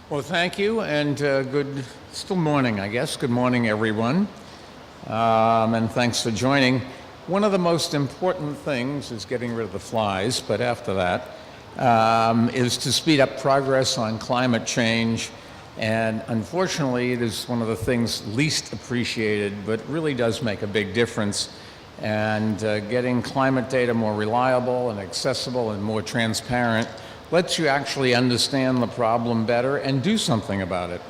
Well, thank you, and still morning, I guess. Good morning, everyone, and thanks for joining. One of the most important things is getting rid of the flies, but after that, is to speed up progress on climate change, and unfortunately, it is one of the things least appreciated, but really does make a big difference. And getting climate data more reliable and accessible and more transparent lets you actually understand the problem better and do something about it.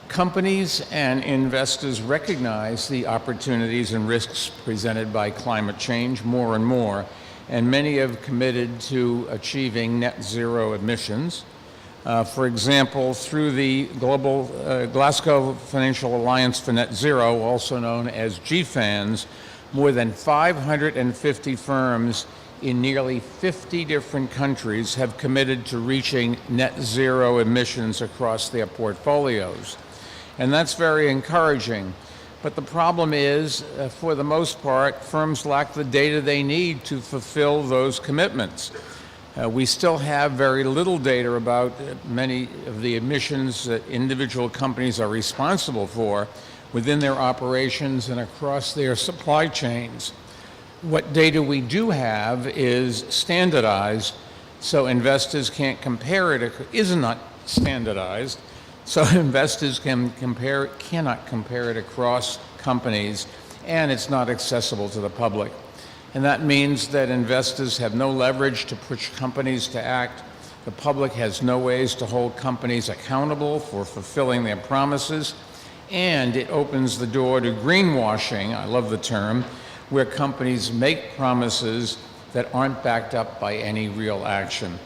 Companies and investors recognize the opportunities and risks presented by climate change more and more, and many have committed to achieving net zero emissions. For example, through the global Glasgow Financial Alliance for Net Zero, also known as GFANZ, more than 550 firms in nearly 50 different countries have committed to reaching net zero emissions across their portfolios. And that's very encouraging. But the problem is, for the most part, firms lack the data they need to fulfill those commitments. We still have very little data about many of the emissions that individual companies are responsible for within their operations and across their supply chains. What data we do have is standardized, so investors can't compare it. It is not standardized, so investors cannot compare it across companies, and it's not accessible to the public. And that means that investors have no leverage to push companies to act. The public has no ways to hold companies accountable for fulfilling their promises, and it opens the door to greenwashing, I love the term, where companies make promises that aren't backed up by any real action.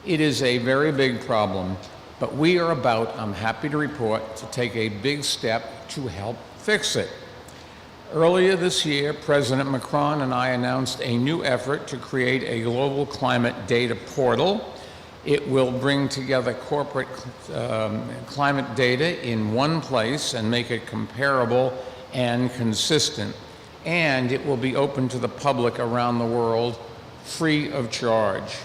It is a very big problem, but we are about, I'm happy to report, to take a big step to help fix it. Earlier this year, President Macron and I announced a new effort to create a global climate data portal. It will bring together corporate climate data in one place and make it comparable and consistent. And it will be open to the public around the world free of charge.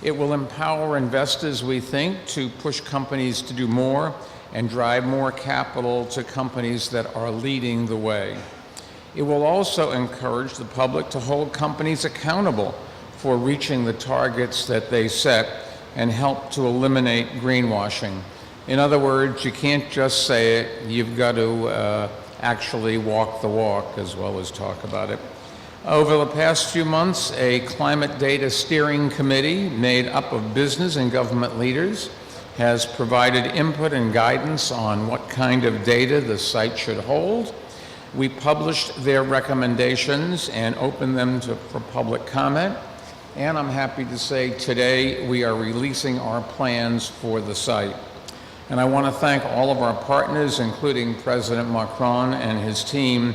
It will empower investors, we think, to push companies to do more and drive more capital to companies that are leading the way. It will also encourage the public to hold companies accountable for reaching the targets that they set and help to eliminate greenwashing. In other words, you can't just say it, you've got to actually walk the walk as well as talk about it. Over the past few months, a climate data steering committee made up of business and government leaders has provided input and guidance on what kind of data the site should hold. We published their recommendations and opened them for public comment. And I'm happy to say today we are releasing our plans for the site. And I want to thank all of our partners, including President Macron and his team.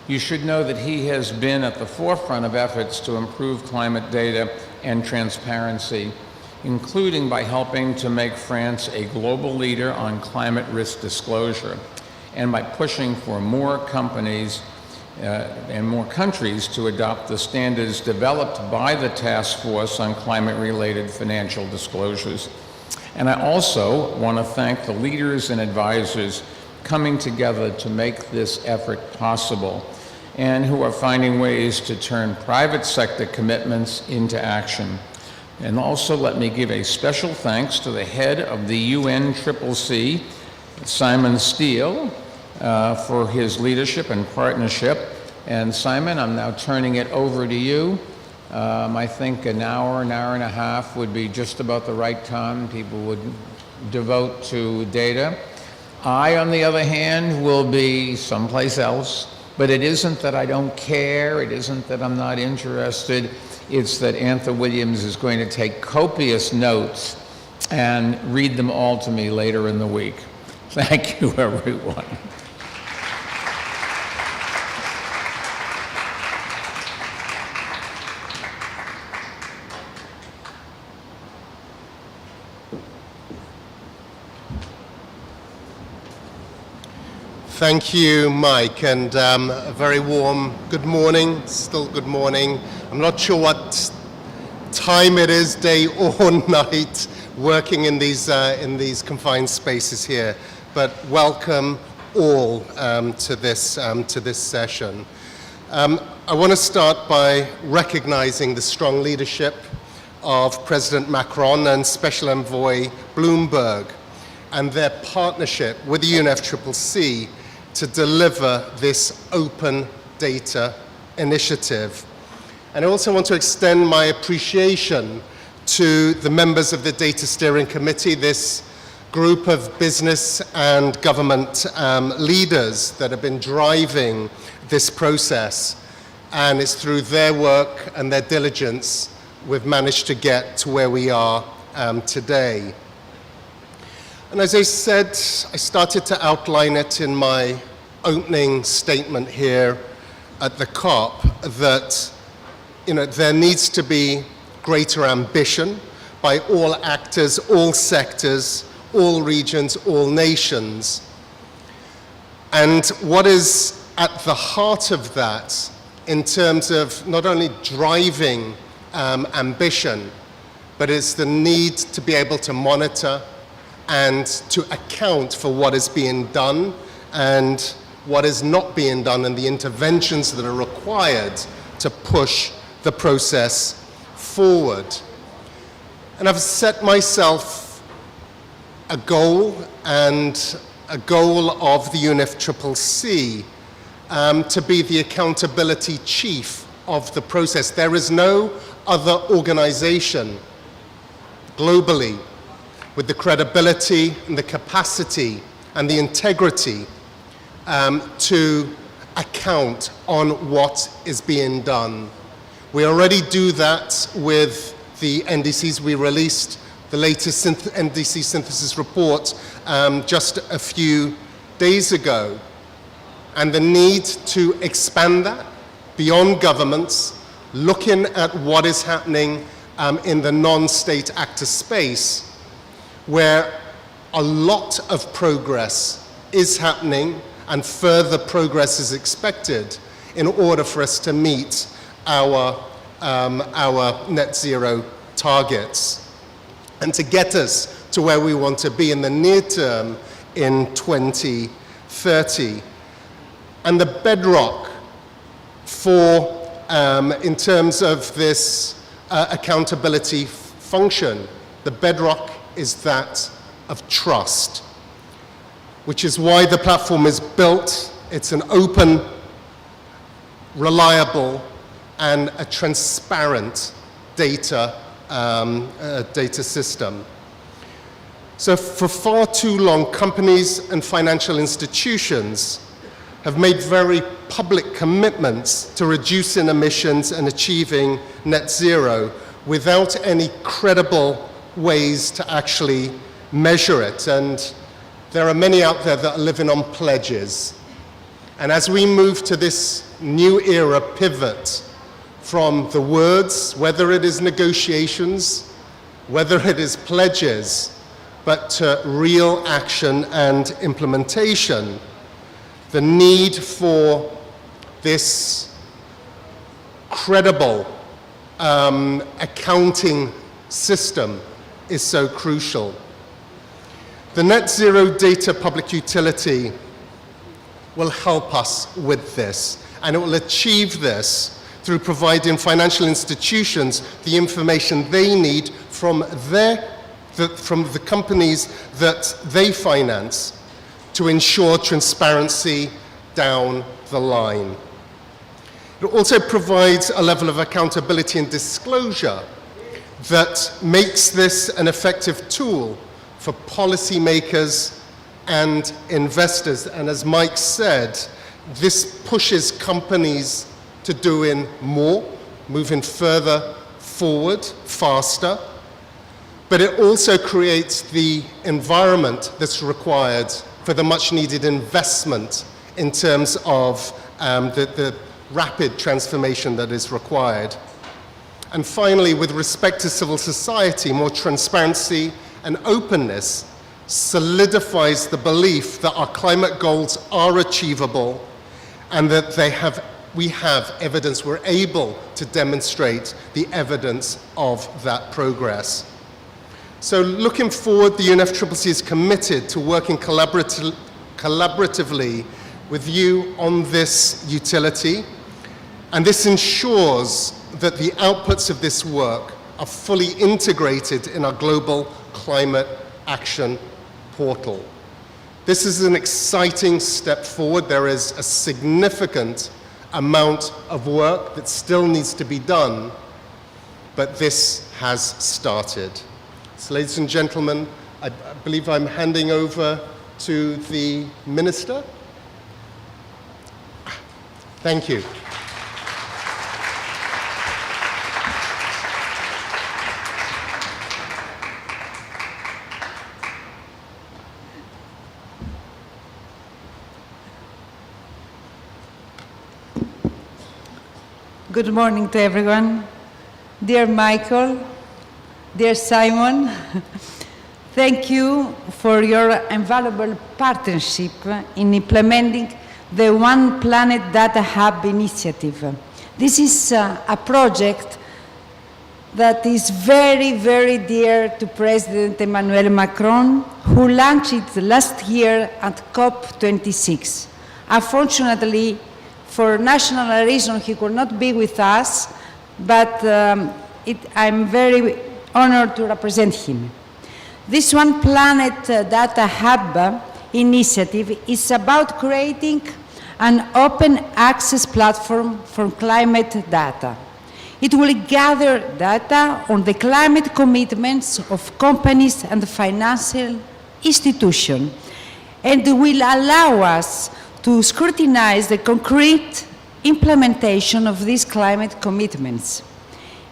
You should know that he has been at the forefront of efforts to improve climate data and transparency, including by helping to make France a global leader on climate risk disclosure, and by pushing for more companies and more countries to adopt the standards developed by the Task Force on Climate-Related Financial Disclosures. And I also want to thank the leaders and advisors coming together to make this effort possible and who are finding ways to turn private sector commitments into action. And also let me give a special thanks to the head of the UNCCC, Simon Steele, for his leadership and partnership. And Simon, I'm now turning it over to you. I think an hour and a half would be just about the right time people would devote to data. I, on the other hand, will be someplace else, but it isn't that I don't care, it isn't that I'm not interested, it's that Anthony Williams is going to take copious notes and read them all to me later in the week. Thank you, everyone. Thank you, Mike, and a very warm good morning, still good morning. I'm not sure what time it is, day or night, working in these confined spaces here. But welcome all to this session. I want to start by recognizing the strong leadership of President Macron and Special Envoy Bloomberg and their partnership with the UNFCCC to deliver this open data initiative. And I also want to extend my appreciation to the members of the Data Steering Committee, this group of business and government leaders that have been driving this process. And it's through their work and their diligence we've managed to get to where we are today. And as I said, I started to outline it in my opening statement here at the COP that there needs to be greater ambition by all actors, all sectors, all regions, all nations. And what is at the heart of that in terms of not only driving ambition, but it's the need to be able to monitor and to account for what is being done and what is not being done and the interventions that are required to push the process forward. And I've set myself a goal and a goal of the UNFCCC to be the accountability chief of the process. There is no other organization globally with the credibility and the capacity and the integrity to account on what is being done. We already do that with the NDCs. We released the latest NDC synthesis report just a few days ago. And the need to expand that beyond governments, looking at what is happening in the non-state actor space, where a lot of progress is happening and further progress is expected in order for us to meet our net zero targets and to get us to where we want to be in the near term in 2030. And the bedrock for, in terms of this accountability function, the bedrock is that of trust, which is why the platform is built. It's an open, reliable, and a transparent data system. So for far too long, companies and financial institutions have made very public commitments to reducing emissions and achieving net zero without any credible ways to actually measure it. And there are many out there that are living on pledges. And as we move to this new era pivot from the words, whether it is negotiations, whether it is pledges, but to real action and implementation, the need for this credible accounting system is so crucial. The Net Zero Data Public Utility will help us with this, and it will achieve this through providing financial institutions the information they need from the companies that they finance to ensure transparency down the line. It also provides a level of accountability and disclosure that makes this an effective tool for policymakers and investors. And as Mike said, this pushes companies to doing more, moving further forward, faster. But it also creates the environment that's required for the much needed investment in terms of the rapid transformation that is required. And finally, with respect to civil society, more transparency and openness solidifies the belief that our climate goals are achievable and that we have evidence, we're able to demonstrate the evidence of that progress. So looking forward, the UNFCCC is committed to working collaboratively with you on this utility, and this ensures that the outputs of this work are fully integrated in our global climate action portal. This is an exciting step forward. There is a significant amount of work that still needs to be done, but this has started. So, ladies and gentlemen, I believe I'm handing over to the Minister. Thank you. Good morning to everyone. Dear Michael, dear Simon, thank you for your invaluable partnership in implementing the One Planet Data Hub initiative. This is a project that is very, very dear to President Emmanuel Macron, who launched it last year at COP26. Unfortunately, for national reasons, he could not be with us, but I'm very honored to represent him. This One Planet Data Hub initiative is about creating an open access platform for climate data. It will gather data on the climate commitments of companies and financial institutions, and will allow us to scrutinize the concrete implementation of these climate commitments.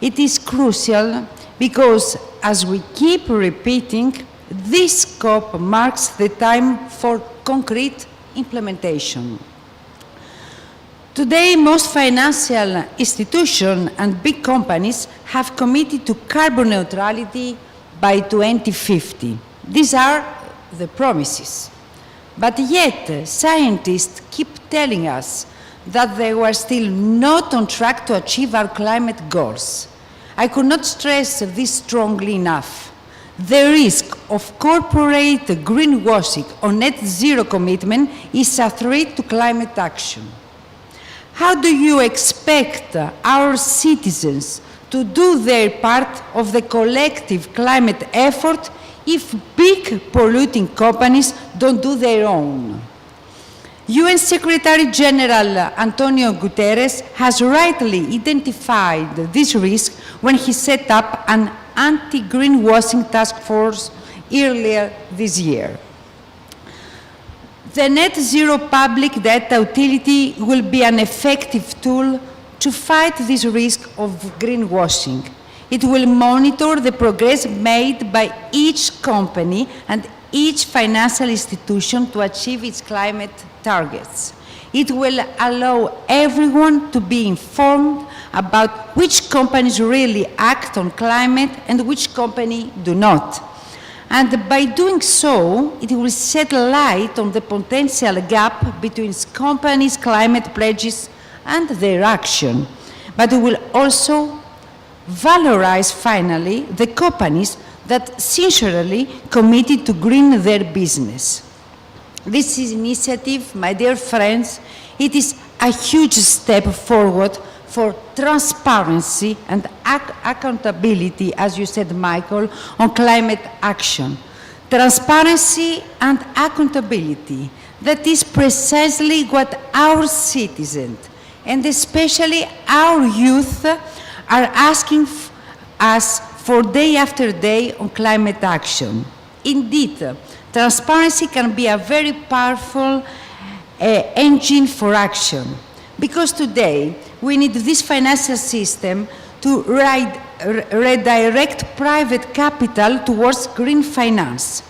It is crucial because, as we keep repeating, this scope marks the time for concrete implementation. Today, most financial institutions and big companies have committed to carbon neutrality by 2050. These are the promises. But yet, scientists keep telling us that they were still not on track to achieve our climate goals. I could not stress this strongly enough. The risk of corporate greenwashing on net zero commitment is a threat to climate action. How do you expect our citizens to do their part of the collective climate effort if big polluting companies don't do their own? UN Secretary General Antonio Guterres has rightly identified this risk when he set up an anti-greenwashing task force earlier this year. The Net Zero Public Data Utility will be an effective tool to fight this risk of greenwashing. It will monitor the progress made by each company and each financial institution to achieve its climate targets. It will allow everyone to be informed about which companies really act on climate and which companies do not. And by doing so, it will shed light on the potential gap between companies' climate pledges and their action. But it will also valorize, finally, the companies that sincerely committed to green their business. This initiative, my dear friends, it is a huge step forward for transparency and accountability, as you said, Michael, on climate action. Transparency and accountability, that is precisely what our citizens, and especially our youth, are asking us for day after day on climate action. Indeed, transparency can be a very powerful engine for action, because today we need this financial system to redirect private capital towards green finance.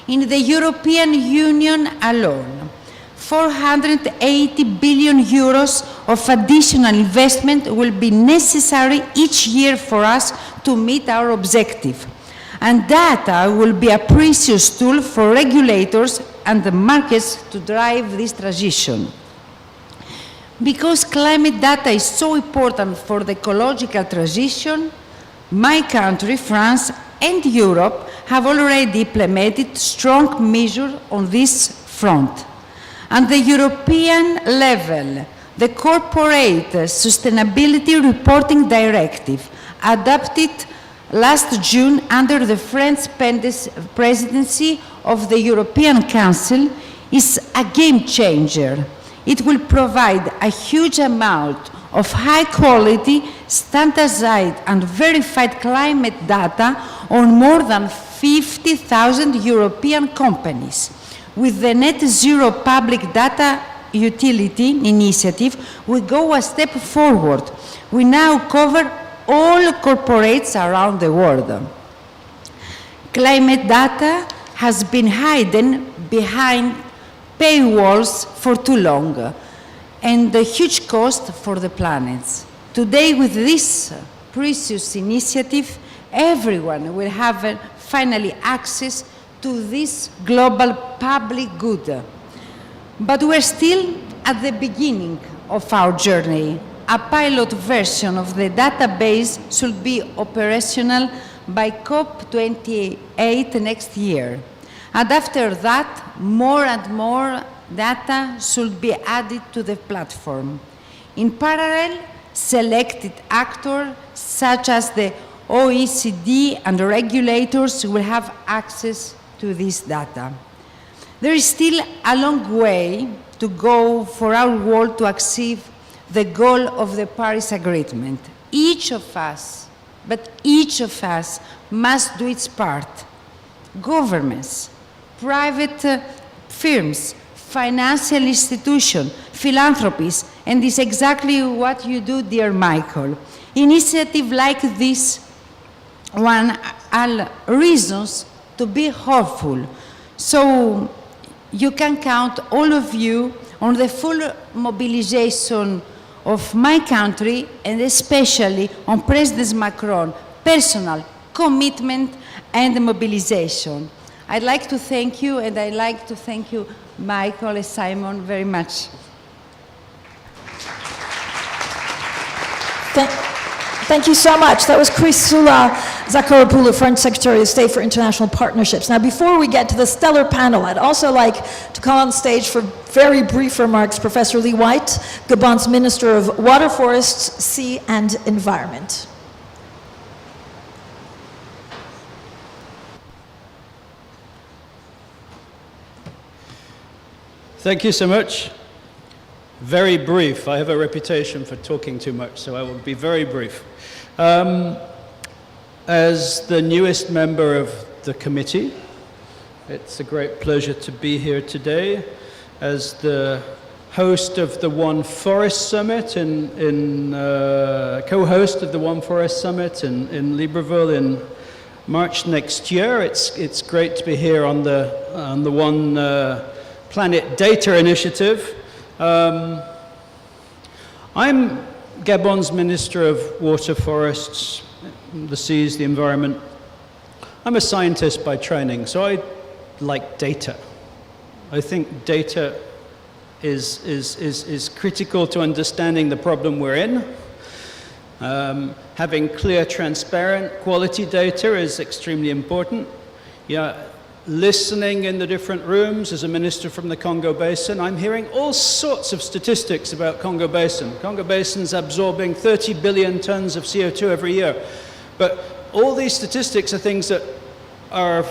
In the European Union alone, 480 billion euros of additional investment will be necessary each year for us to meet our objective. And data will be a precious tool for regulators and the markets to drive this transition. Because climate data is so important for the ecological transition, my country, France, and Europe have already implemented strong measures on this front. At the European level, the Corporate Sustainability Reporting Directive, adopted last June under the French presidency of the European Council, is a game changer. It will provide a huge amount of high-quality, standardized and verified climate data on more than 50,000 European companies. With the Net Zero Public Data Utility Initiative, we go a step forward. We now cover all corporates around the world. Climate data has been hidden behind paywalls for too long, and a huge cost for the planet. Today, with this precious initiative, everyone will have finally access to this global public good. But we're still at the beginning of our journey. A pilot version of the database should be operational by COP28 next year. And after that, more and more data should be added to the platform. In parallel, selected actors such as the OECD and the regulators will have access to this data. There is still a long way to go for our world to achieve the goal of the Paris Agreement. Each of us, but each of us must do its part. Governments, private firms, financial institutions, philanthropies, and this is exactly what you do, dear Michael. Initiatives like this one are reasons to be hopeful. So you can count, all of you, on the full mobilization of my country, and especially on President Macron's personal commitment and mobilization. I'd like to thank you, and I'd like to thank you, Michael and Simon, very much. Thank you so much. That was Chrysoula Zacharopoulou, French Secretary of State for International Partnerships. Now, before we get to the stellar panel, I'd also like to call on stage for very brief remarks Professor Lee White, Gabon's Minister of Water, Forests, Sea and Environment. Thank you so much. Very brief. I have a reputation for talking too much, so I will be very brief. As the newest member of the committee, it's a great pleasure to be here today. As the host of the One Forest Summit, co-host of the One Forest Summit in Libreville in March next year, it's great to be here on the One Planet Data Initiative. I'm Gabon's Minister of Water, Forests, the Seas, the Environment. I'm a scientist by training, so I like data. I think data is critical to understanding the problem we're in. Having clear, transparent, quality data is extremely important. Yeah. Listening in the different rooms as a minister from the Congo Basin, I'm hearing all sorts of statistics about Congo Basin. Congo Basin's absorbing 30 billion tons of CO2 every year. But all these statistics are things that are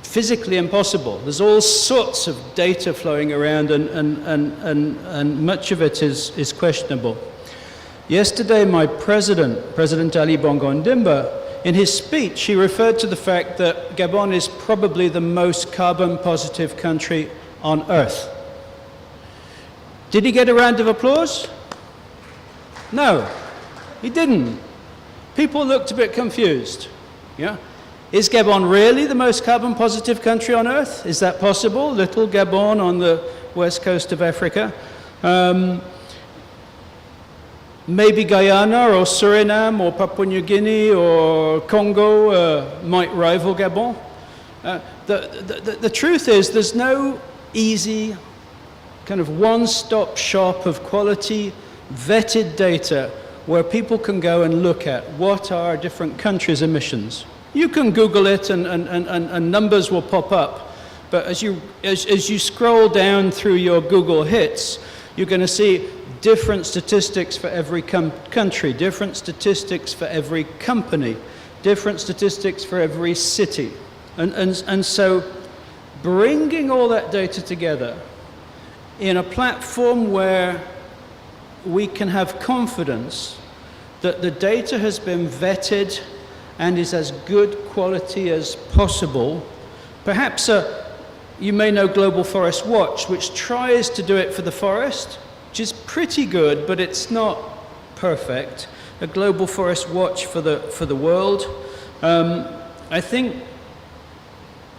physically impossible. There's all sorts of data flowing around, and much of it is questionable. Yesterday, my President Ali Bongo Ondimba, in his speech, he referred to the fact that Gabon is probably the most carbon-positive country on Earth. Did he get a round of applause? No, he didn't. People looked a bit confused. Yeah? Is Gabon really the most carbon-positive country on Earth? Is that possible? Little Gabon on the west coast of Africa. Maybe Guyana or Suriname or Papua New Guinea or Congo might rival Gabon. The truth is there's no easy kind of one-stop shop of quality vetted data where people can go and look at what are different countries' emissions. You can Google it and numbers will pop up. But as you scroll down through your Google hits, you're going to see different statistics for every country, different statistics for every company, different statistics for every city. And so bringing all that data together in a platform where we can have confidence that the data has been vetted and is as good quality as possible. Perhaps you may know Global Forest Watch, which tries to do it for the forest, which is pretty good, but it's not perfect. A Global Forest Watch for the world. I think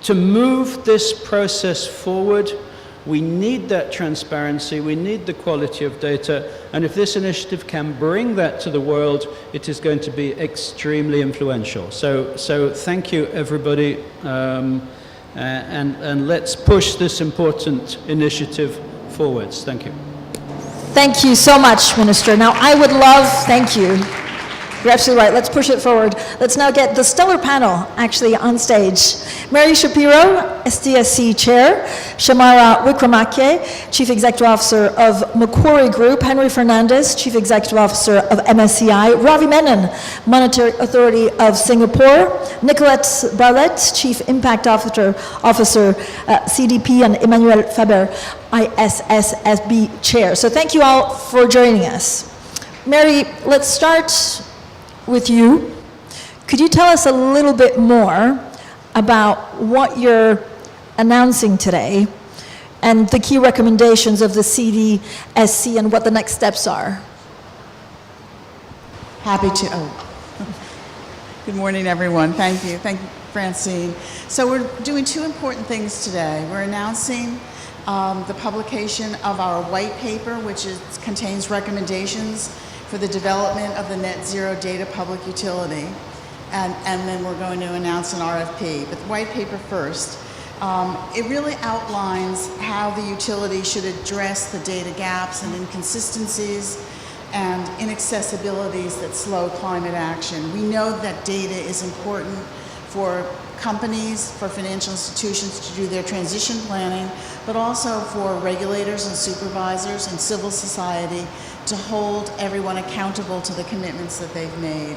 to move this process forward, we need that transparency, we need the quality of data, and if this initiative can bring that to the world, it is going to be extremely influential. So thank you, everybody, and let's push this important initiative forwards. Thank you. Thank you so much, Minister. Now, I would love, thank you. You're absolutely right. Let's push it forward. Let's now get the stellar panel actually on stage. Mary Shapiro, SDSC Chair, Shamara Wickramakke, Chief Executive Officer of Macquarie Group, Henry Fernandez, Chief Executive Officer of MSCI, Ravi Menon, Monetary Authority of Singapore, Nicolette Barlett, Chief Impact Officer, CDP, and Emmanuel Faber, ISSSB Chair. So thank you all for joining us. Mary, let's start with you. Could you tell us a little bit more about what you're announcing today and the key recommendations of the CDSC and what the next steps are? Happy to. Oh. Good morning, everyone. Thank you. Thank you, Francine. So we're doing two important things today. We're announcing the publication of our white paper, which contains recommendations for the development of the net zero data public utility. And then we're going to announce an RFP. But the white paper first. It really outlines how the utility should address the data gaps and inconsistencies and inaccessibilities that slow climate action. We know that data is important for companies, for financial institutions to do their transition planning, but also for regulators and supervisors and civil society to hold everyone accountable to the commitments that they've made.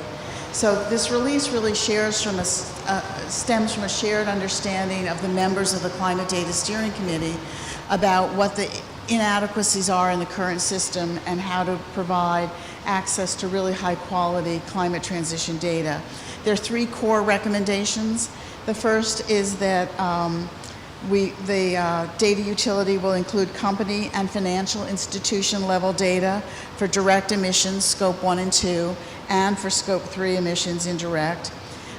So this release really stems from a shared understanding of the members of the Climate Data Steering Committee about what the inadequacies are in the current system and how to provide access to really high quality climate transition data. There are three core recommendations. The first is that the data utility will include company and financial institution level data for direct emissions, scope 1 and 2, and for scope 3 emissions indirect.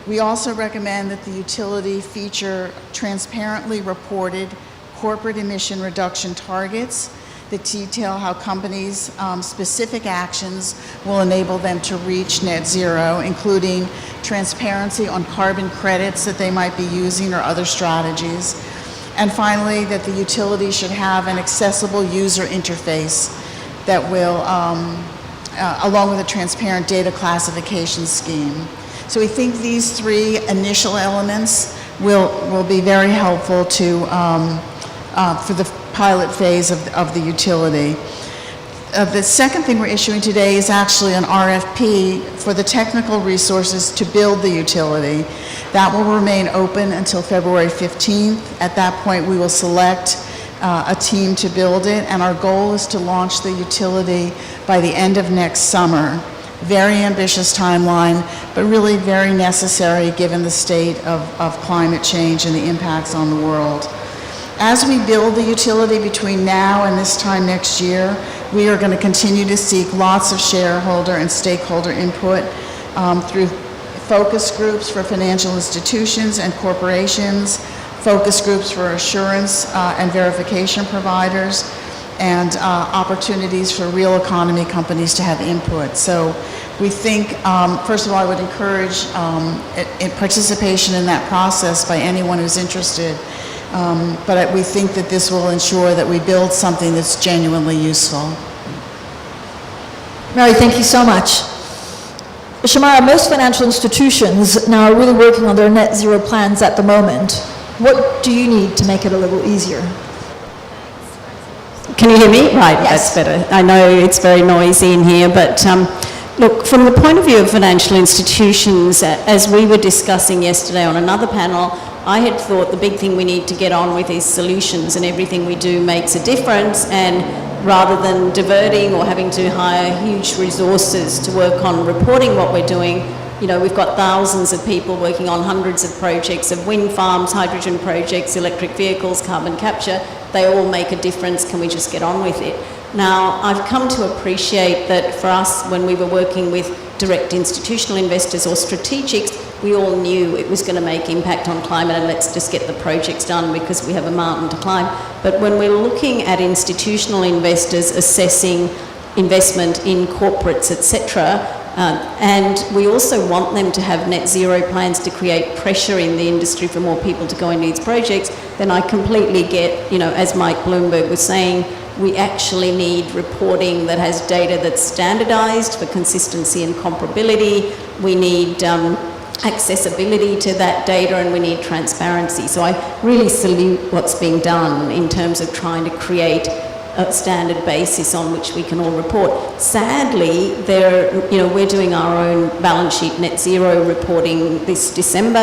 We also recommend that the utility feature transparently reported corporate emission reduction targets that detail how companies' specific actions will enable them to reach net zero, including transparency on carbon credits that they might be using or other strategies. And finally, that the utility should have an accessible user interface that will, along with a transparent data classification scheme. So we think these three initial elements will be very helpful to, for the pilot phase of the utility. The second thing we're issuing today is actually an RFP for the technical resources to build the utility. That will remain open until February 15th. At that point, we will select a team to build it, and our goal is to launch the utility by the end of next summer. Very ambitious timeline, but really very necessary given the state of climate change and the impacts on the world. As we build the utility between now and this time next year, we are going to continue to seek lots of shareholder and stakeholder input through focus groups for financial institutions and corporations, focus groups for assurance and verification providers, and opportunities for real economy companies to have input. So we think, first of all, I would encourage participation in that process by anyone who's interested. But we think that this will ensure that we build something that's genuinely useful. Mary, thank you so much. Shamara, most financial institutions now are really working on their net zero plans at the moment. What do you need to make it a little easier? Can you hear me? Right, Yes. that's better. I know it's very noisy in here, but look, from the point of view of financial institutions, as we were discussing yesterday on another panel, I had thought the big thing we need to get on with is solutions, and everything we do makes a difference, and rather than diverting or having to hire huge resources to work on reporting what we're doing, you know, we've got thousands of people working on hundreds of projects of wind farms, hydrogen projects, electric vehicles, carbon capture. They all make a difference. Can we just get on with it? Now, I've come to appreciate that for us, when we were working with direct institutional investors or strategics, we all knew it was going to make impact on climate, and let's just get the projects done because we have a mountain to climb. But when we're looking at institutional investors assessing investment in corporates, etc., and we also want them to have net zero plans to create pressure in the industry for more people to go into these projects, then I completely get, you know, as Mike Bloomberg was saying, we actually need reporting that has data that's standardized for consistency and comparability. We need accessibility to that data, and we need transparency. So I really salute what's being done in terms of trying to create a standard basis on which we can all report. Sadly, we're doing our own balance sheet net zero reporting this December,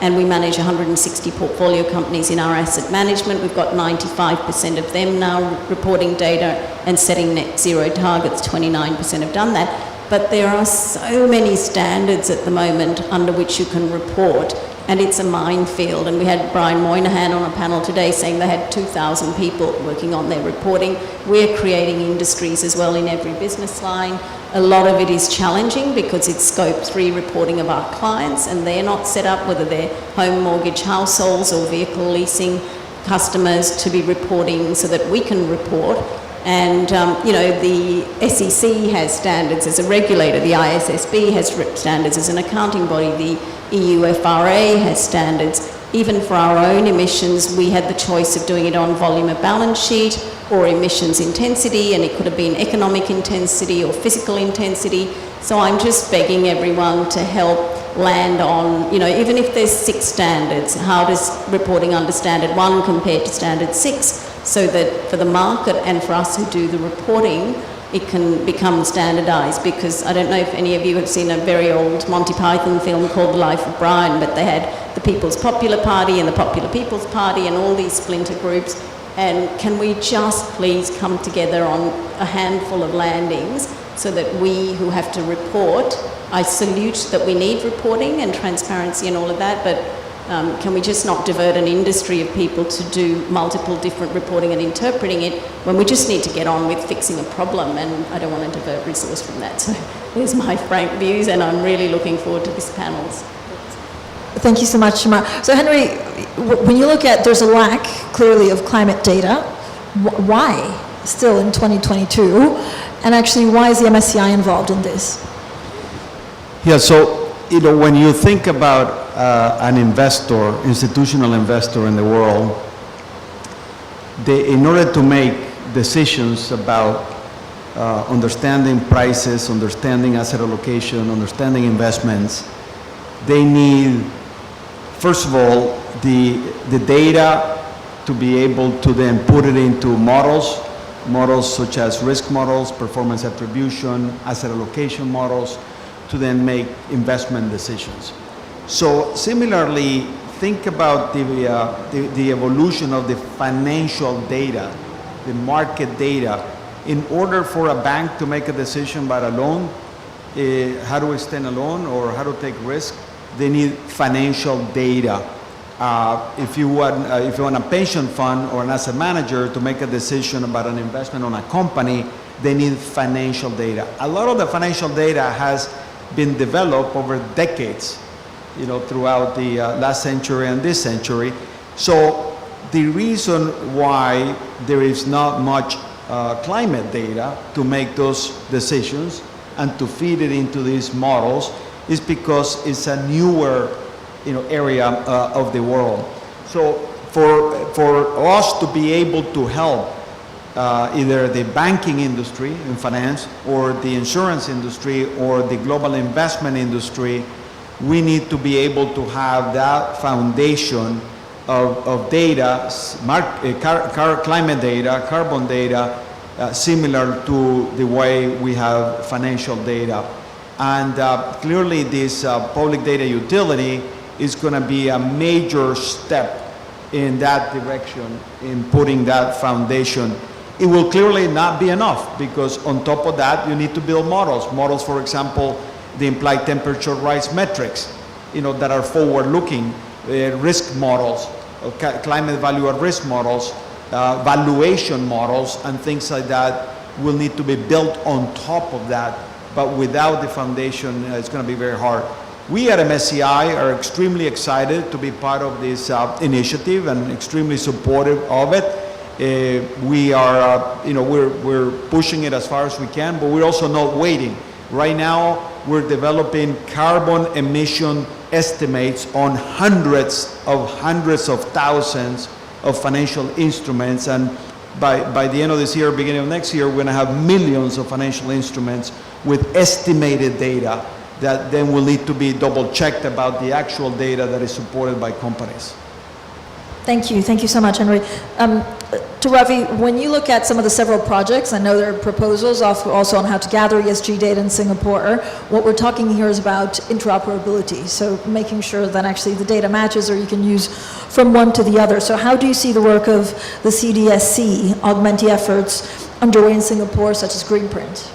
and we manage 160 portfolio companies in our asset management. We've got 95% of them now reporting data and setting net zero targets. 29% have done that. But there are so many standards at the moment under which you can report, and it's a minefield. And we had Brian Moynihan on a panel today saying they had 2,000 people working on their reporting. We're creating industries as well in every business line. A lot of it is challenging because it's scope 3 reporting of our clients, and they're not set up, whether they're home mortgage households or vehicle leasing customers, to be reporting so that we can report. And, the SEC has standards as a regulator, the ISSB has standards as an accounting body, the EU FRA has standards. Even for our own emissions, we had the choice of doing it on volume of balance sheet or emissions intensity, and it could have been economic intensity or physical intensity. So I'm just begging everyone to help land on, even if there's 6 standards, how does reporting under standard 1 compare to standard 6? So that for the market and for us who do the reporting, it can become standardized. Because I don't know if any of you have seen a very old Monty Python film called The Life of Brian, but they had the People's Popular Party and the Popular People's Party and all these splinter groups. And can we just please come together on a handful of landings so that we who have to report, I salute that we need reporting and transparency and all of that, but can we just not divert an industry of people to do multiple different reporting and interpreting it when we just need to get on with fixing a problem? And I don't want to divert resource from that. So there's my frank views, and I'm really looking forward to this panel's. Thank you so much, Shamara. So Henry, when you look at, there's a lack clearly of climate data. Why still in 2022? And actually, why is the MSCI involved in this? Yeah, so, when you think about an investor, institutional investor in the world, in order to make decisions about understanding prices, understanding asset allocation, understanding investments, they need, first of all, the data to be able to then put it into models such as risk models, performance attribution, asset allocation models, to then make investment decisions. So similarly, think about the evolution of the financial data, the market data. In order for a bank to make a decision about a loan, how to extend a loan or how to take risk, they need financial data. If you want a pension fund or an asset manager to make a decision about an investment on a company, they need financial data. A lot of the financial data has been developed over decades, throughout the last century and this century. So the reason why there is not much climate data to make those decisions and to feed it into these models is because it's a newer, area of the world. So for us to be able to help either the banking industry in finance or the insurance industry or the global investment industry, we need to be able to have that foundation of data, climate data, carbon data, similar to the way we have financial data. And clearly this public data utility is going to be a major step in that direction, in putting that foundation. It will clearly not be enough, because on top of that, you need to build models. Models, for example, the implied temperature rise metrics, that are forward-looking, risk models, climate value at risk models, valuation models, and things like that will need to be built on top of that. But without the foundation, it's going to be very hard. We at MSCI are extremely excited to be part of this initiative and extremely supportive of it. We are, we're pushing it as far as we can, but we're also not waiting. Right now, we're developing carbon emission estimates on hundreds of thousands of financial instruments, and by the end of this year, beginning of next year, we're going to have millions of financial instruments with estimated data that then will need to be double-checked about the actual data that is supported by companies. Thank you so much, Henry. To Ravi, when you look at some of the several projects, I know there are proposals also on how to gather ESG data in Singapore. What we're talking here is about interoperability, so making sure that actually the data matches or you can use from one to the other. So how do you see the work of the CDSC augmenting efforts underway in Singapore, such as Greenprint?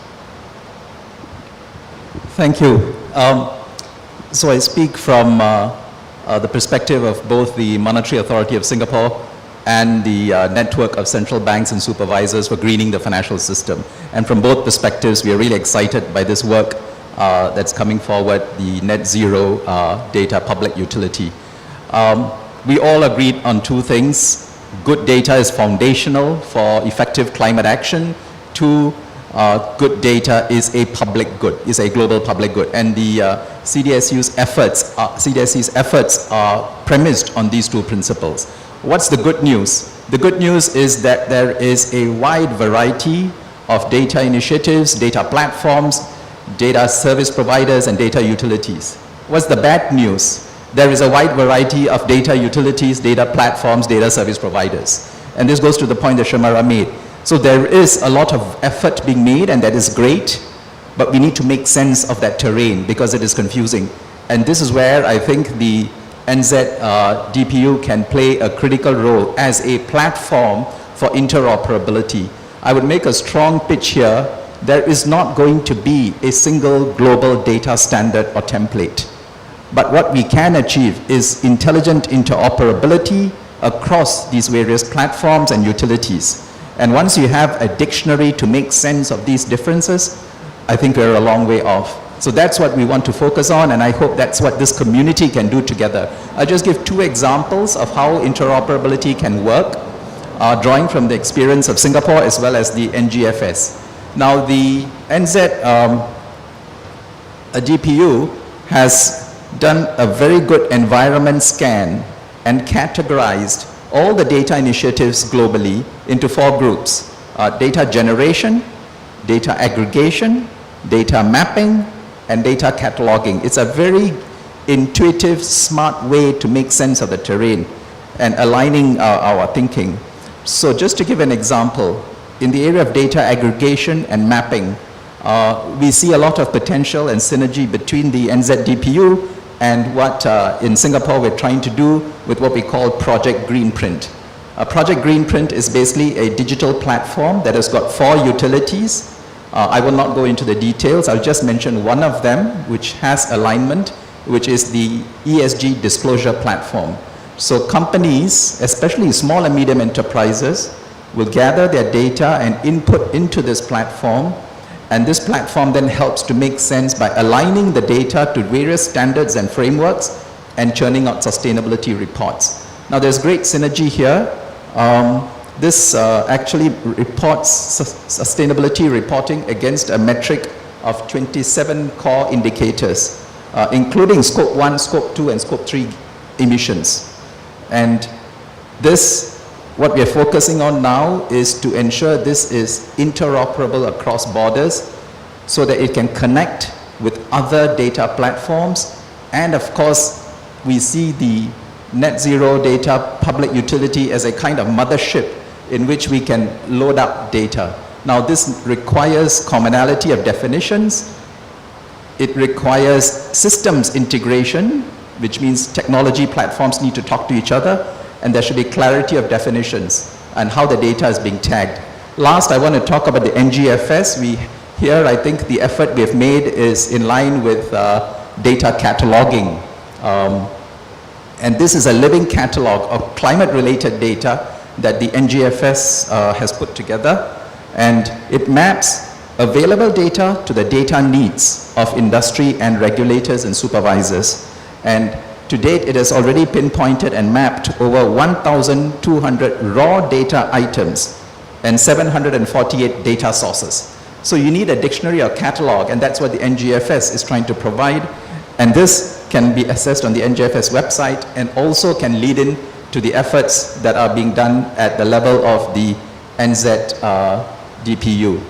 Thank you. So I speak from the perspective of both the Monetary Authority of Singapore and the network of central banks and supervisors for greening the financial system. And from both perspectives, we are really excited by this work that's coming forward, the net zero data public utility. We all agreed on two things. Good data is foundational for effective climate action. Two, good data is a public good, is a global public good. And the CDSC's efforts are premised on these two principles. What's the good news? The good news is that there is a wide variety of data initiatives, data platforms, data service providers, and data utilities. What's the bad news? There is a wide variety of data utilities, data platforms, data service providers. And this goes to the point that Shamara made. So there is a lot of effort being made, and that is great, but we need to make sense of that terrain because it is confusing. And this is where I think the NZ DPU can play a critical role as a platform for interoperability. I would make a strong pitch here. There is not going to be a single global data standard or template. But what we can achieve is intelligent interoperability across these various platforms and utilities. And once you have a dictionary to make sense of these differences, I think we're a long way off. So that's what we want to focus on, and I hope that's what this community can do together. I'll just give two examples of how interoperability can work, drawing from the experience of Singapore as well as the NGFS. Now, the NZ DPU has done a very good environment scan and categorized all the data initiatives globally into 4 groups: data generation, data aggregation, data mapping, and data cataloging. It's a very intuitive, smart way to make sense of the terrain and aligning our thinking. So just to give an example, in the area of data aggregation and mapping, we see a lot of potential and synergy between the NZ DPU and what in Singapore we're trying to do with what we call Project Greenprint. Project Greenprint is basically a digital platform that has got 4 utilities. I will not go into the details. I'll just mention one of them, which has alignment, which is the ESG disclosure platform. So companies, especially small and medium enterprises, will gather their data and input into this platform, and this platform then helps to make sense by aligning the data to various standards and frameworks and churning out sustainability reports. Now, there's great synergy here. This actually reports sustainability reporting against a metric of 27 core indicators, including Scope 1, Scope 2, and Scope 3 emissions. And this What we are focusing on now is to ensure this is interoperable across borders so that it can connect with other data platforms. And of course, we see the net zero data public utility as a kind of mothership in which we can load up data. Now, this requires commonality of definitions. It requires systems integration, which means technology platforms need to talk to each other, and there should be clarity of definitions and how the data is being tagged. Last, I want to talk about the NGFS. Here, I think the effort we have made is in line with data cataloging. And this is a living catalog of climate-related data that the NGFS has put together. And it maps available data to the data needs of industry and regulators and supervisors. And to date, it has already pinpointed and mapped over 1,200 raw data items and 748 data sources. So you need a dictionary or catalog, and that's what the NGFS is trying to provide. And this can be accessed on the NGFS website and also can lead in to the efforts that are being done at the level of the NZ DPU.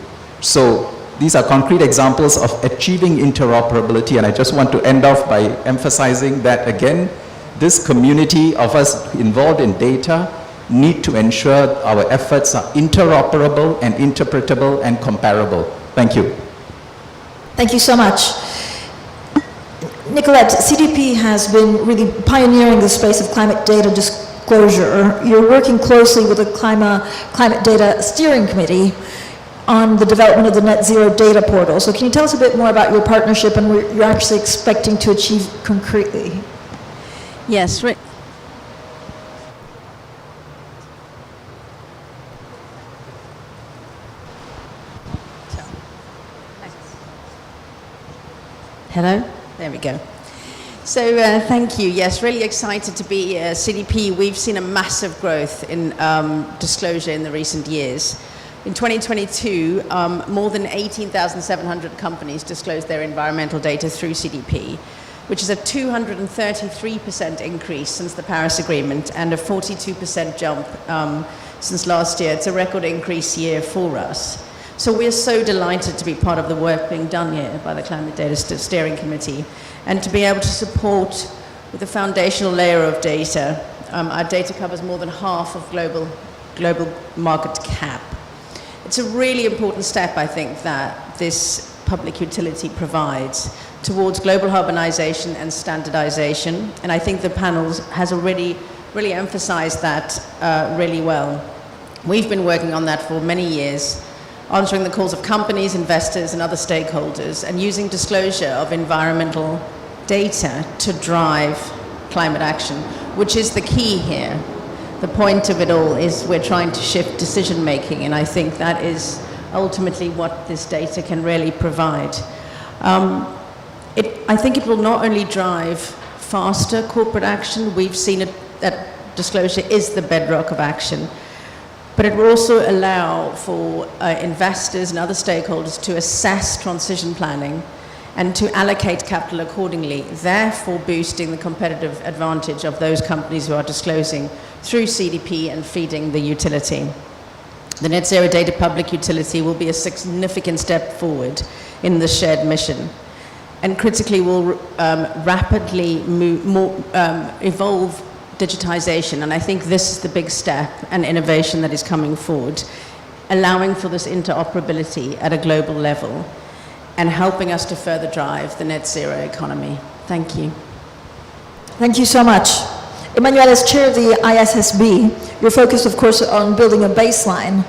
So these are concrete examples of achieving interoperability, and I just want to end off by emphasizing that again, this community of us involved in data need to ensure our efforts are interoperable and interpretable and comparable. Thank you. Thank you so much. Nicolette, CDP has been really pioneering the space of climate data disclosure. You're working closely with the Climate Data Steering Committee on the development of the Net Zero Data Portal. So can you tell us a bit more about your partnership and what you're actually expecting to achieve concretely? Yes, Rick. Hello? There we go. So thank you. Yes, really excited to be CDP. We've seen a massive growth in disclosure in the recent years. In 2022, more than 18,700 companies disclosed their environmental data through CDP, which is a 233% increase since the Paris Agreement and a 42% jump since last year. It's a record increase year for us. So we're so delighted to be part of the work being done here by the Climate Data Steering Committee and to be able to support with the foundational layer of data. Our data covers more than half of global market cap. It's a really important step, I think, that this public utility provides towards global harmonization and standardization. And I think the panel has already really emphasized that really well. We've been working on that for many years, answering the calls of companies, investors, and other stakeholders, and using disclosure of environmental data to drive climate action, which is the key here. The point of it all is we're trying to shift decision-making, and I think that is ultimately what this data can really provide. I think it will not only drive faster corporate action, we've seen it, that disclosure is the bedrock of action, but it will also allow for investors and other stakeholders to assess transition planning and to allocate capital accordingly, therefore boosting the competitive advantage of those companies who are disclosing through CDP and feeding the utility. The Net Zero Data Public Utility will be a significant step forward in the shared mission, and critically will rapidly evolve digitization, and I think this is the big step and innovation that is coming forward, allowing for this interoperability at a global level and helping us to further drive the net zero economy. Thank you. Thank you so much. Emmanuel, as chair of the ISSB, you're focused, of course, on building a baseline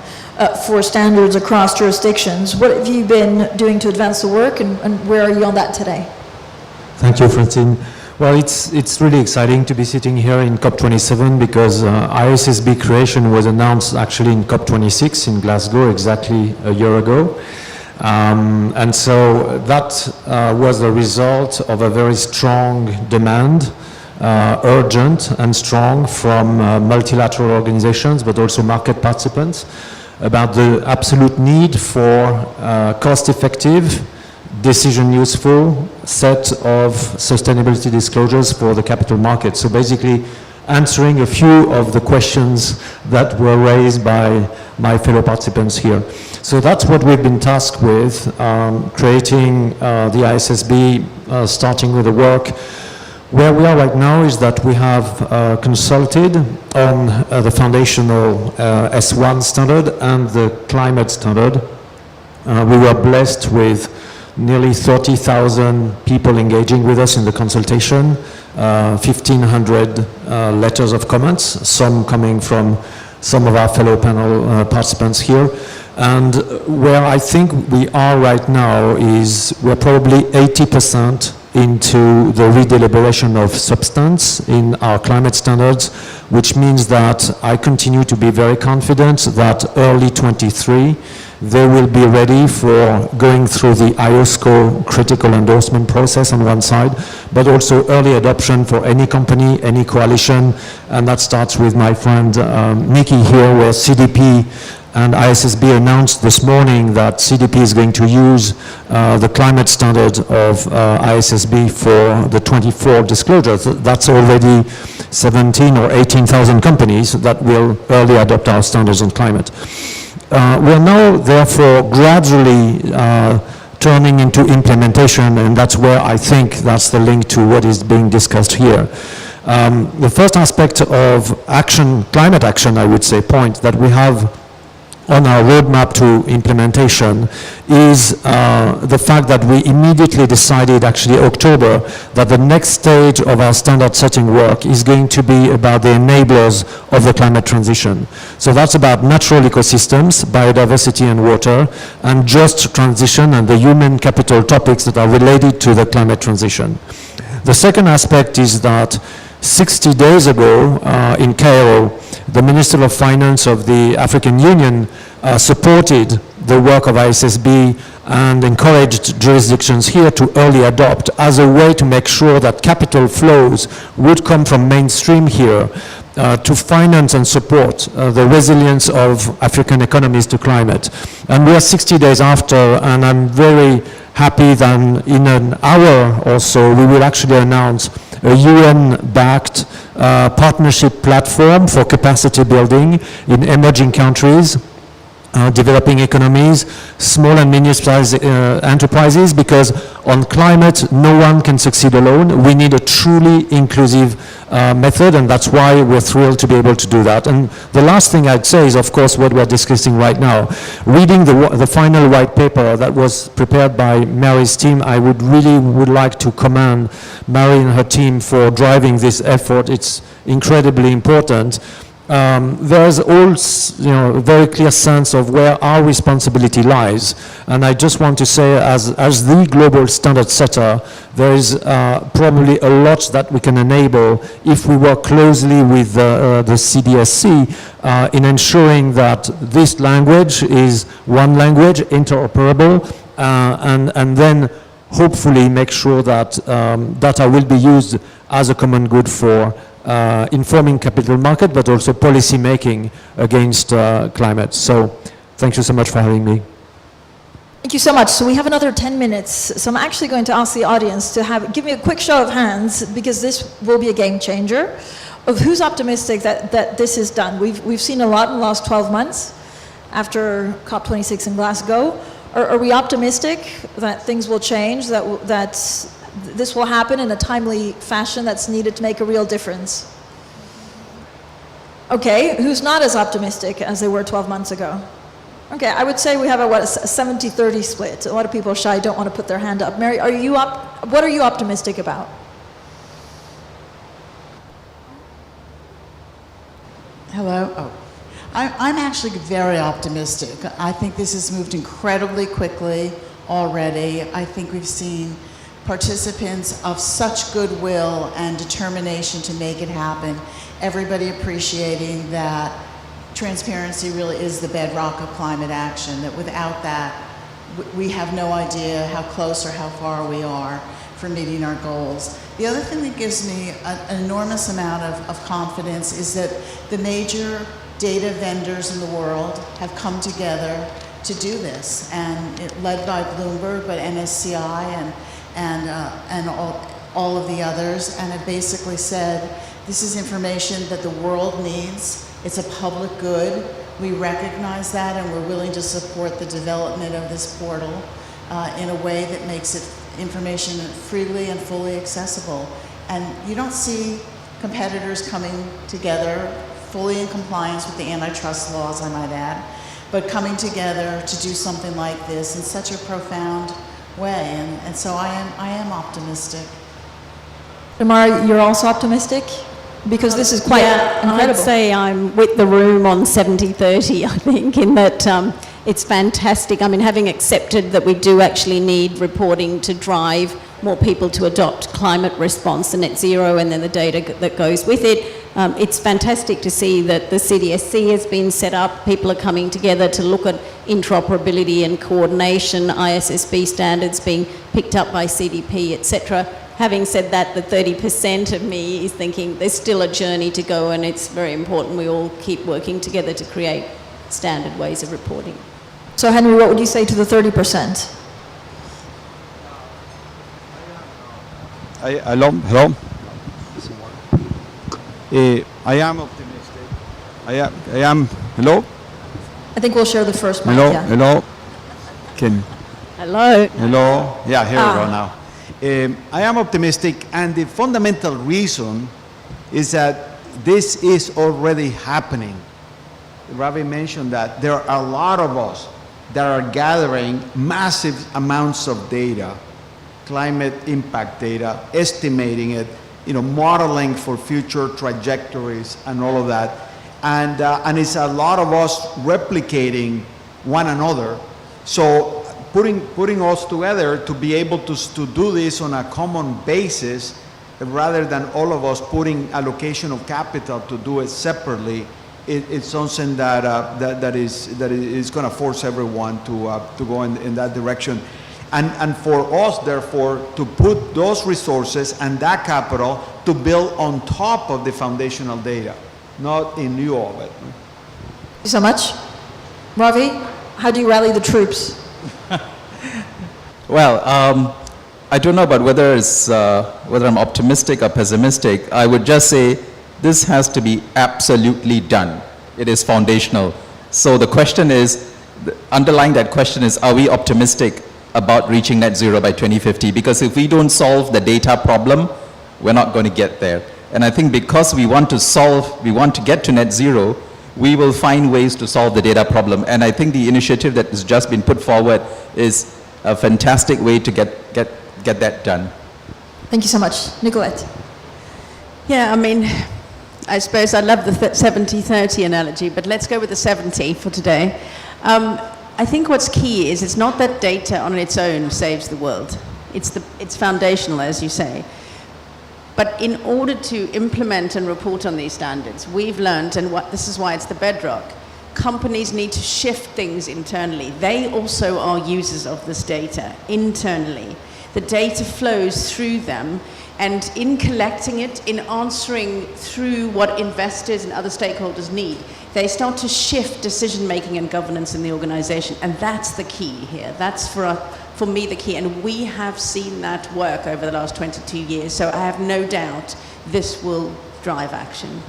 for standards across jurisdictions. What have you been doing to advance the work, and where are you on that today? Thank you, Francine. Well, it's really exciting to be sitting here in COP27 because ISSB creation was announced actually in COP26 in Glasgow exactly a year ago. And so that was the result of a very strong demand, urgent and strong from multilateral organizations, but also market participants, about the absolute need for cost-effective, decision-useful set of sustainability disclosures for the capital market. So basically, answering a few of the questions that were raised by my fellow participants here. So that's what we've been tasked with, creating the ISSB, starting with the work. Where we are right now is that we have consulted on the foundational S1 standard and the climate standard. We were blessed with nearly 30,000 people engaging with us in the consultation, 1,500 letters of comments, some coming from some of our fellow panel participants here. And where I think we are right now is we're probably 80% into the redeliberation of substance in our climate standards, which means that I continue to be very confident that early 23, they will be ready for going through the IOSCO critical endorsement process on one side, but also early adoption for any company, any coalition, and that starts with my friend Nikki here, where CDP and ISSB announced this morning that CDP is going to use the climate standard of ISSB for the 24 disclosures. That's already 17 or 18,000 companies that will early adopt our standards on climate. We're now, therefore, gradually turning into implementation, and that's where I think that's the link to what is being discussed here. The first aspect of action, climate action, I would say, point that we have on our roadmap to implementation is the fact that we immediately decided, actually October, that the next stage of our standard setting work is going to be about the enablers of the climate transition. So that's about natural ecosystems, biodiversity and water, and just transition and the human capital topics that are related to the climate transition. The second aspect is that 60 days ago in Cairo, the Minister of Finance of the African Union supported the work of ISSB and encouraged jurisdictions here to early adopt as a way to make sure that capital flows would come from mainstream here to finance and support the resilience of African economies to climate. And we are 60 days after, and I'm very happy that in an hour or so we will actually announce a UN-backed partnership platform for capacity building in emerging countries, developing economies, small and medium-sized enterprises, because on climate, no one can succeed alone. We need a truly inclusive method, and that's why we're thrilled to be able to do that. And the last thing I'd say is, of course, what we're discussing right now. Reading the final white paper that was prepared by Mary's team, I would like to commend Mary and her team for driving this effort. It's incredibly important. There's also, a very clear sense of where our responsibility lies. And I just want to say, as the global standard setter, there is probably a lot that we can enable if we work closely with the CDSC in ensuring that this language is one language, interoperable, and then hopefully make sure that data will be used as a common good for informing capital market, but also policy making against climate. So thank you so much for having me. Thank you so much. So we have another 10 minutes. So I'm actually going to ask the audience to give me a quick show of hands, because this will be a game changer, of who's optimistic that this is done. We've seen a lot in the last 12 months after COP26 in Glasgow. Are we optimistic that things will change, that this will happen in a timely fashion that's needed to make a real difference? Okay, who's not as optimistic as they were 12 months ago? Okay, I would say we have a 70-30 split. A lot of people are shy, don't want to put their hand up. Mary, what are you optimistic about? Hello? Oh. I'm actually very optimistic. I think this has moved incredibly quickly already. I think we've seen participants of such goodwill and determination to make it happen. Everybody appreciating that transparency really is the bedrock of climate action, that without that, we have no idea how close or how far we are for meeting our goals. The other thing that gives me an enormous amount of confidence is that the major data vendors in the world have come together to do this, and led by Bloomberg, but MSCI and all of the others, and have basically said This is information that the world needs. It's a public good. We recognize that, and we're willing to support the development of this portal in a way that makes it information freely and fully accessible. And you don't see competitors coming together fully in compliance with the antitrust laws, I might add, but coming together to do something like this in such a profound way. And so I am optimistic. Tamara, you're also optimistic? Because this is quite incredible. I'd say I'm with the room on 70-30, I think, in that it's fantastic. I mean, having accepted that we do actually need reporting to drive more people to adopt climate response and net zero and then the data that goes with it, it's fantastic to see that the CDSC has been set up. People are coming together to look at interoperability and coordination, ISSB standards being picked up by CDP, etc. Having said that, the 30% of me is thinking there's still a journey to go, and it's very important we all keep working together to create standard ways of reporting. So Henry, what would you say to the 30%? Hello? I am optimistic. I am, hello? I think we'll share the first mic, Hello? yeah. Hello? Hello. Hello? Yeah, here we go now. I am optimistic, and the fundamental reason is that this is already happening. Ravi mentioned that there are a lot of us that are gathering massive amounts of data, climate impact data, estimating it, modeling for future trajectories and all of that. And it's a lot of us replicating one another. So putting us together to be able to do this on a common basis, rather than all of us putting allocation of capital to do it separately, it's something that is going to force everyone to go in that direction. And for us, therefore, to put those resources and that capital to build on top of the foundational data, not in lieu of it. Thank you so much. Ravi, how do you rally the troops? Well, I don't know about whether I'm optimistic or pessimistic. I would just say this has to be absolutely done. It is foundational. So the question is, underlying that question is, are we optimistic about reaching net zero by 2050? Because if we don't solve the data problem, we're not going to get there. And I think because we want to get to net zero, we will find ways to solve the data problem. And I think the initiative that has just been put forward is a fantastic way to get that done. Thank you so much. Nicolette. Yeah, I mean, I suppose I love the 70-30 analogy, but let's go with the 70 for today. I think what's key is it's not that data on its own saves the world. It's foundational, as you say. But in order to implement and report on these standards, we've learned, and this is why it's the bedrock, companies need to shift things internally. They also are users of this data internally. The data flows through them, and in collecting it, in answering through what investors and other stakeholders need, they start to shift decision-making and governance in the organization. And that's the key here. That's for me the key. And we have seen that work over the last 22 years. So I have no doubt this will drive action.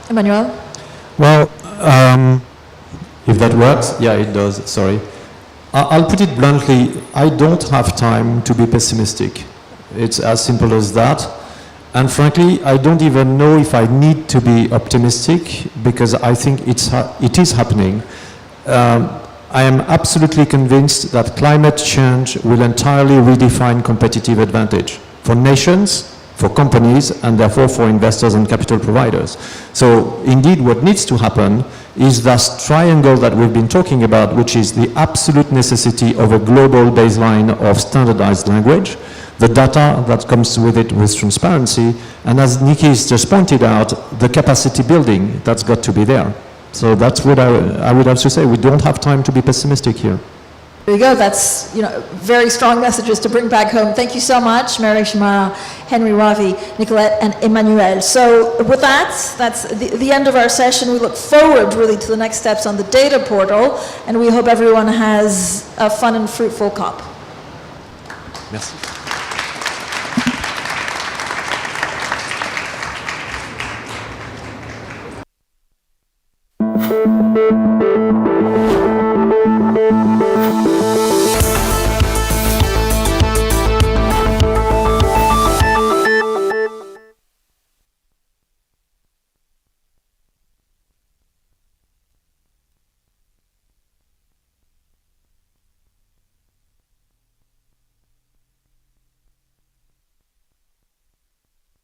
Emmanuel? Well, if that works, yeah, it does, sorry. I'll put it bluntly, I don't have time to be pessimistic. It's as simple as that. And frankly, I don't even know if I need to be optimistic, because I think it is happening. I am absolutely convinced that climate change will entirely redefine competitive advantage for nations, for companies, and therefore for investors and capital providers. So indeed, what needs to happen is that triangle that we've been talking about, which is the absolute necessity of a global baseline of standardized language, the data that comes with it with transparency, and as Nikki's just pointed out, the capacity building that's got to be there. So that's what I would have to say. We don't have time to be pessimistic here. There you go. That's very strong messages to bring back home. Thank you so much, Mary Shimara, Henry, Ravi, Nicolette, and Emmanuel. So with that, that's the end of our session. We look forward really to the next steps on the data portal, and we hope everyone has a fun and fruitful COP. Merci. you.